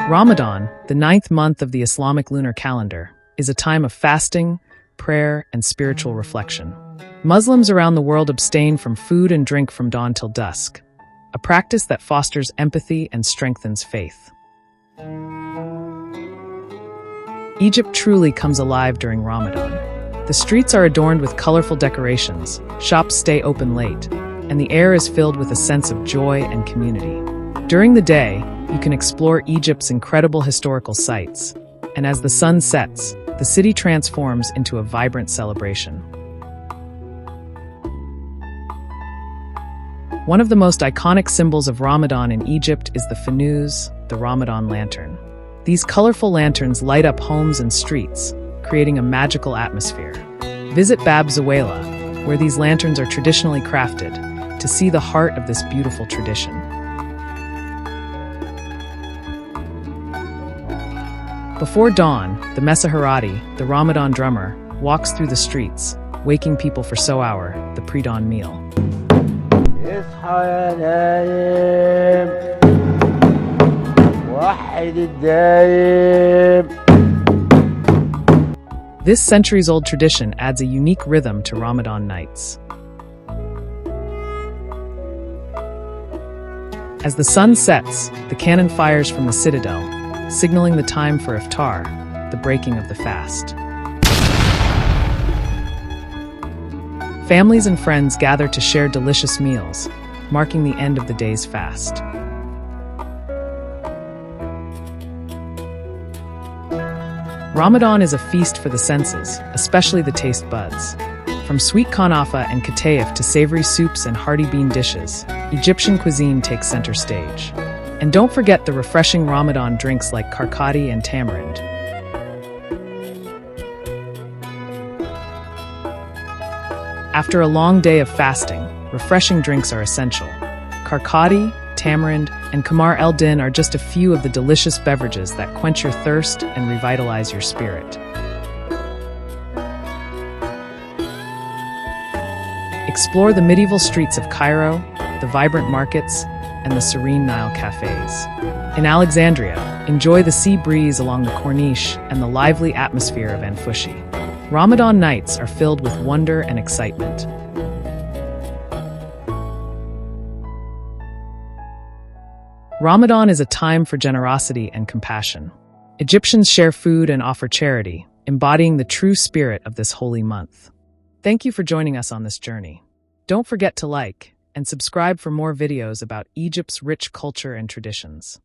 Ramadan, the ninth month of the Islamic lunar calendar, is a time of fasting, prayer, and spiritual reflection. Muslims around the world abstain from food and drink from dawn till dusk, a practice that fosters empathy and strengthens faith. Egypt truly comes alive during Ramadan. The streets are adorned with colorful decorations, shops stay open late, and the air is filled with a sense of joy and community. During the day, you can explore Egypt's incredible historical sites, and as the sun sets, the city transforms into a vibrant celebration. One of the most iconic symbols of Ramadan in Egypt is the Fanoos, the Ramadan lantern. These colorful lanterns light up homes and streets, creating a magical atmosphere. Visit Bab Zawela, where these lanterns are traditionally crafted, to see the heart of this beautiful tradition. Before dawn, the Mesaharati, the Ramadan drummer, walks through the streets, waking people for Sohour, the pre-dawn meal. This centuries-old tradition adds a unique rhythm to Ramadan nights. As the sun sets, the cannon fires from the citadel, signaling the time for Iftar, the breaking of the fast. Families and friends gather to share delicious meals, marking the end of the day's fast. Ramadan is a feast for the senses, especially the taste buds. From sweet kanafa and kataif to savory soups and hearty bean dishes, Egyptian cuisine takes center stage. And don't forget the refreshing Ramadan drinks like karkadi and tamarind. After a long day of fasting, refreshing drinks are essential. Karkadi, tamarind, and Kamar el-Din are just a few of the delicious beverages that quench your thirst and revitalize your spirit. Explore the medieval streets of Cairo, the vibrant markets, and the serene Nile cafes. In Alexandria, enjoy the sea breeze along the Corniche and the lively atmosphere of Anfushi. Ramadan nights are filled with wonder and excitement. Ramadan is a time for generosity and compassion. Egyptians share food and offer charity, embodying the true spirit of this holy month. Thank you for joining us on this journey. Don't forget to like and subscribe for more videos about Egypt's rich culture and traditions.